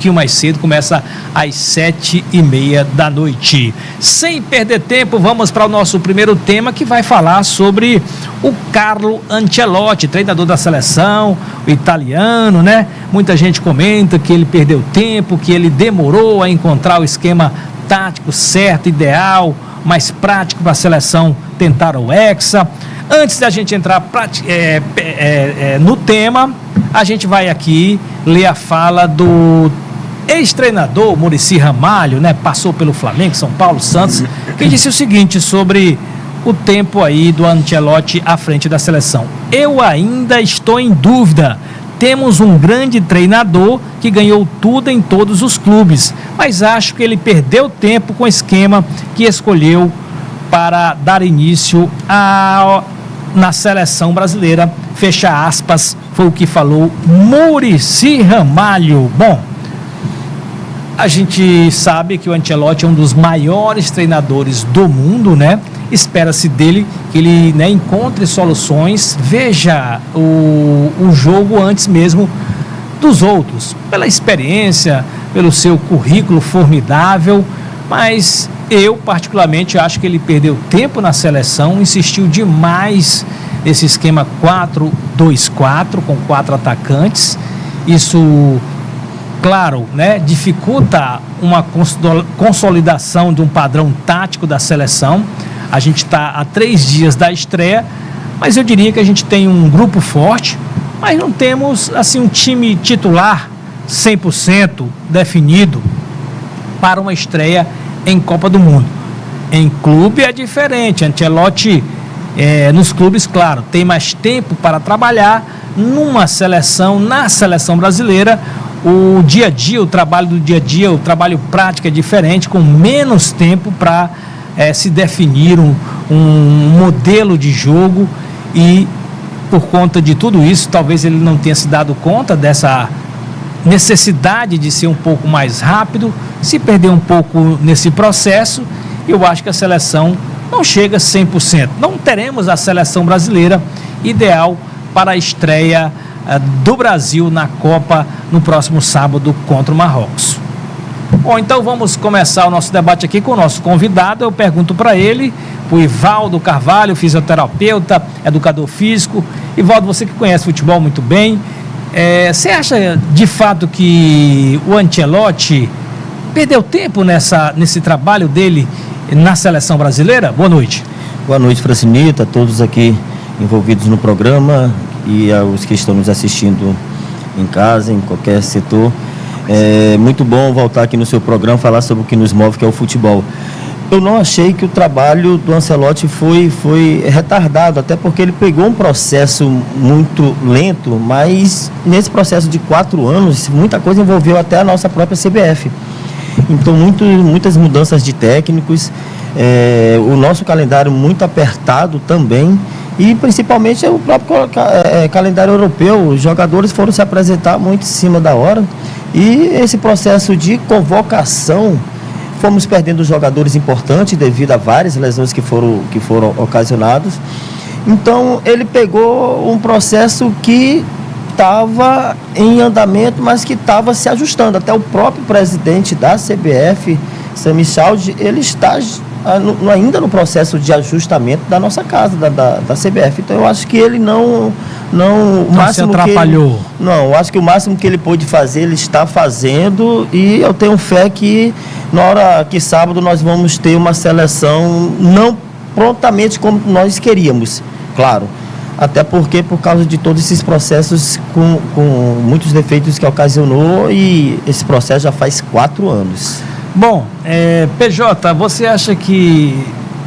pouquinho mais cedo, começa às 7:30 da noite. Sem perder tempo, vamos para o nosso primeiro tema, que vai falar sobre o Carlo Ancelotti, treinador da seleção, o italiano, né? Muita gente comenta que ele perdeu tempo, que ele demorou a encontrar o esquema tático certo, ideal, mais prático para a seleção tentar o Hexa. Antes da gente entrar no tema, a gente vai aqui ler a fala do ex-treinador Muricy Ramalho, né? Passou pelo Flamengo, São Paulo, Santos, que disse o seguinte sobre o tempo aí do Ancelotti à frente da seleção. Eu ainda estou em dúvida. Temos um grande treinador que ganhou tudo em todos os clubes, mas acho que ele perdeu tempo com o esquema que escolheu para dar início na seleção brasileira. Fecha aspas, foi o que falou Muricy Ramalho. Bom, a gente sabe que o Ancelotti é um dos maiores treinadores do mundo, né? Espera-se dele que ele, né, encontre soluções, veja o jogo antes mesmo dos outros, pela experiência, pelo seu currículo formidável, mas eu particularmente acho que ele perdeu tempo na seleção, insistiu demais nesse esquema 4-2-4 com 4 atacantes. Isso, claro, né, dificulta uma consolidação de um padrão tático da seleção. A gente está a 3 dias da estreia, mas eu diria que a gente tem um grupo forte, mas não temos assim um time titular 100% definido para uma estreia em Copa do Mundo. Em clube é diferente. Ancelotti, nos clubes, claro, tem mais tempo para trabalhar. Numa seleção, na seleção brasileira, o dia a dia, o trabalho do dia a dia, o trabalho prático é diferente, com menos tempo para se definir um modelo de jogo, e por conta de tudo isso, talvez ele não tenha se dado conta dessa necessidade de ser um pouco mais rápido, se perder um pouco nesse processo. Eu acho que a seleção não chega a 100%. Não teremos a seleção brasileira ideal para a estreia do Brasil na Copa no próximo sábado contra o Marrocos. Bom, então vamos começar o nosso debate aqui com o nosso convidado. Eu pergunto para ele, o Ivaldo Carvalho, fisioterapeuta, educador físico. Ivaldo, você que conhece futebol muito bem, você acha de fato que o Ancelotti perdeu tempo nesse trabalho dele na seleção brasileira? Boa noite. Boa noite, Francinita, a todos aqui envolvidos no programa e aos que estão nos assistindo em casa, em qualquer setor. É muito bom voltar aqui no seu programa, falar sobre o que nos move, que é o futebol. Eu não achei que o trabalho do Ancelotti foi retardado, até porque ele pegou um processo muito lento, mas nesse processo de 4 anos, muita coisa envolveu até a nossa própria CBF. Então, muitas mudanças de técnicos, o nosso calendário muito apertado também, e principalmente o próprio calendário europeu. Os jogadores foram se apresentar muito em cima da hora, e esse processo de convocação, fomos perdendo jogadores importantes devido a várias lesões que foram ocasionadas. Então ele pegou um processo que estava em andamento, mas que estava se ajustando. Até o próprio presidente da CBF, Sami Khedira, ele está ainda no processo de ajustamento da nossa casa, da CBF. Então eu acho que ele não o máximo se atrapalhou. Eu acho que o máximo que ele pôde fazer, ele está fazendo, e eu tenho fé que na hora que sábado nós vamos ter uma seleção não prontamente como nós queríamos, claro. Até porque por causa de todos esses processos com muitos defeitos que ocasionou, e esse processo já faz 4 anos. Bom, PJ, você acha que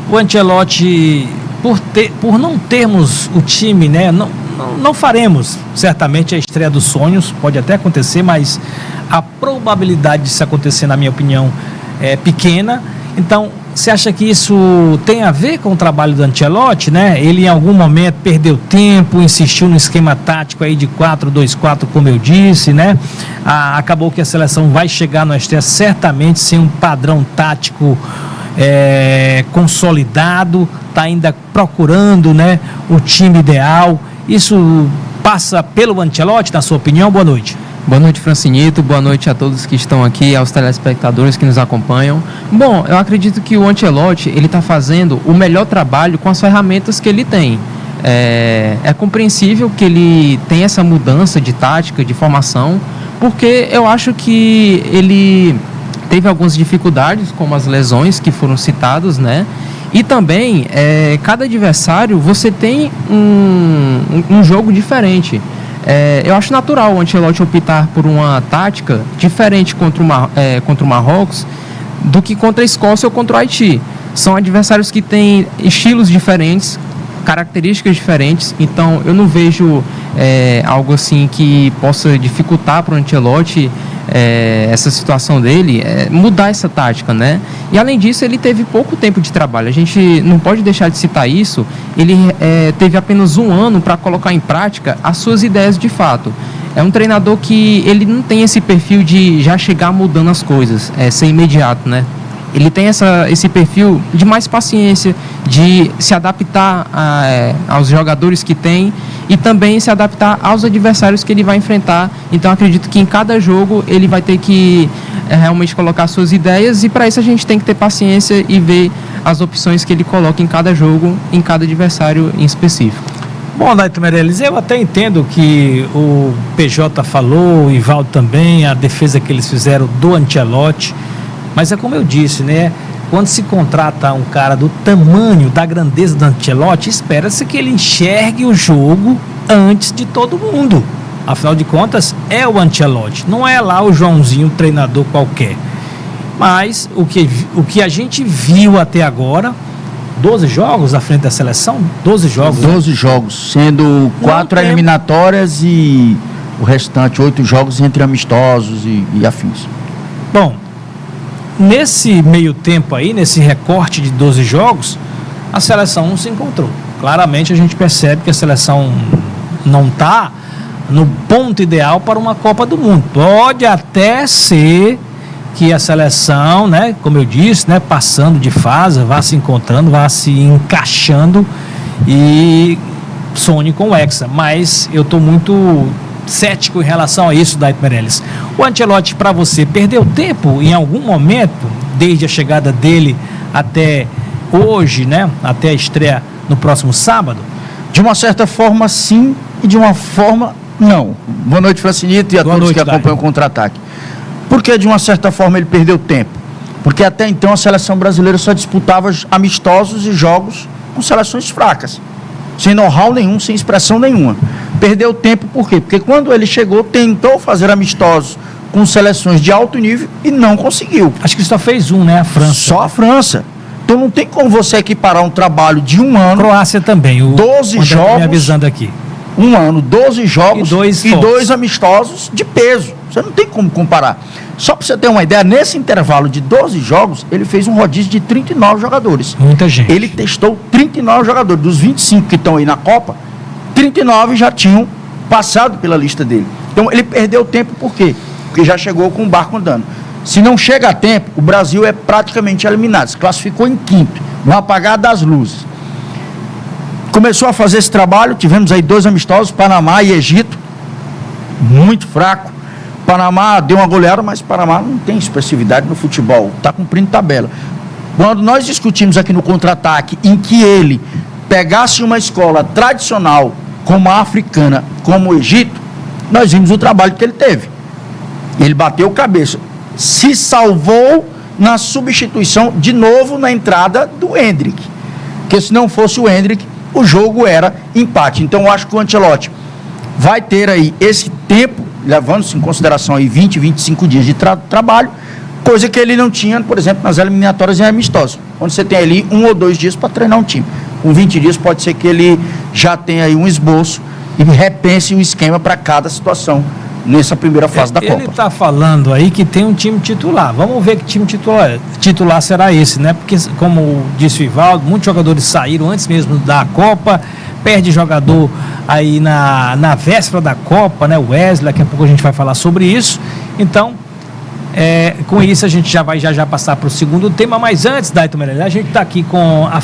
o Ancelotti, por não termos o time, né, não faremos certamente a estreia dos sonhos, pode até acontecer, mas a probabilidade disso acontecer, na minha opinião, é pequena. Então, você acha que isso tem a ver com o trabalho do Ancelotti, né? Ele em algum momento perdeu tempo, insistiu no esquema tático aí de 4-2-4, como eu disse, né? Acabou que a seleção vai chegar no estreia certamente sem um padrão tático consolidado, está ainda procurando, né, o time ideal. Isso passa pelo Ancelotti, na sua opinião? Boa noite. Boa noite, Francinito. Boa noite a todos que estão aqui, aos telespectadores que nos acompanham. Bom, eu acredito que o Ancelotti, ele está fazendo o melhor trabalho com as ferramentas que ele tem. É compreensível que ele tem essa mudança de tática, de formação, porque eu acho que ele teve algumas dificuldades, como as lesões que foram citadas, né? E também, cada adversário, você tem um jogo diferente. Eu acho natural o Ancelotti optar por uma tática diferente contra o Marrocos do que contra a Escócia ou contra o Haiti. São adversários que têm estilos diferentes, características diferentes, então eu não vejo algo assim que possa dificultar para o Ancelotti essa situação dele, mudar essa tática, né? E além disso, ele teve pouco tempo de trabalho, a gente não pode deixar de citar isso. Ele teve apenas 1 ano para colocar em prática as suas ideias de fato. É um treinador que ele não tem esse perfil de já chegar mudando as coisas, ser imediato, né? Ele tem esse perfil de mais paciência, de se adaptar aos jogadores que tem e também se adaptar aos adversários que ele vai enfrentar. Então, acredito que em cada jogo ele vai ter que realmente colocar suas ideias, e para isso a gente tem que ter paciência e ver as opções que ele coloca em cada jogo, em cada adversário em específico. Bom, Daito Meirelles, eu até entendo que o PJ falou, o Ivaldo também, a defesa que eles fizeram do Ancelotti. Mas é como eu disse, né? Quando se contrata um cara do tamanho, da grandeza do Ancelotti, espera-se que ele enxergue o jogo antes de todo mundo. Afinal de contas, é o Ancelotti, não é lá o Joãozinho, treinador qualquer. Mas o que a gente viu até agora, 12 jogos à frente da seleção? 12 jogos. 12 jogos, sendo 4 eliminatórias e o restante 8 jogos entre amistosos e afins. Bom, nesse meio tempo aí, nesse recorte de 12 jogos, a seleção não se encontrou. Claramente a gente percebe que a seleção não está no ponto ideal para uma Copa do Mundo. Pode até ser que a seleção, né, como eu disse, né, passando de fase, vá se encontrando, vá se encaixando e sonhe com o Hexa. Mas eu estou muito cético em relação a isso, Daito Meirelles. O Ancelotti, para você, perdeu tempo em algum momento, desde a chegada dele até hoje, né? Até a estreia no próximo sábado? De uma certa forma, sim, e de uma forma, não. Boa noite, Francinito, e a todos que acompanham o Contra-Ataque. Porque, de uma certa forma, ele perdeu tempo? Porque até então a seleção brasileira só disputava amistosos e jogos com seleções fracas, sem know-how nenhum, sem expressão nenhuma. Perdeu tempo por quê? Porque quando ele chegou, tentou fazer amistosos com seleções de alto nível e não conseguiu. Acho que só fez um, né? A França. Só a França. Então não tem como você equiparar um trabalho de 1 ano. Croácia também. 12 jogos. Me avisando aqui. 1 ano, 12 jogos e 2 amistosos de peso. Você não tem como comparar. Só para você ter uma ideia, nesse intervalo de 12 jogos, ele fez um rodízio de 39 jogadores. Muita gente. Ele testou 39 jogadores. Dos 25 que estão aí na Copa, 39 já tinham passado pela lista dele. Então ele perdeu tempo por quê? Porque já chegou com o barco andando. Se não chega a tempo, o Brasil é praticamente eliminado. Se classificou em 5º, no apagar das luzes. Começou a fazer esse trabalho, tivemos aí 2 amistosos, Panamá e Egito, muito fraco. Panamá deu uma goleada, mas Panamá não tem expressividade no futebol, está cumprindo tabela. Quando nós discutimos aqui no Contra-Ataque em que ele pegasse uma escola tradicional como a africana, como o Egito, nós vimos o trabalho que ele teve. Ele bateu cabeça, se salvou na substituição, de novo na entrada do Endrick, porque se não fosse o Endrick, o jogo era empate. Então eu acho que o Ancelotti vai ter aí esse tempo, levando-se em consideração aí 20, 25 dias de trabalho, coisa que ele não tinha, por exemplo, nas eliminatórias e amistosos, onde você tem ali 1 ou 2 dias para treinar um time. Com 20 dias pode ser que ele já tenha aí um esboço e repense um esquema para cada situação nessa primeira fase da Copa. Ele está falando aí que tem um time titular. Vamos ver que time titular será esse, né? Porque, como disse o Ivaldo, muitos jogadores saíram antes mesmo da Copa, perde jogador aí na véspera da Copa, né? O Wesley, daqui a pouco a gente vai falar sobre isso. Então, com isso a gente já vai passar para o segundo tema, mas antes, Daito Meirelles, a gente está aqui com a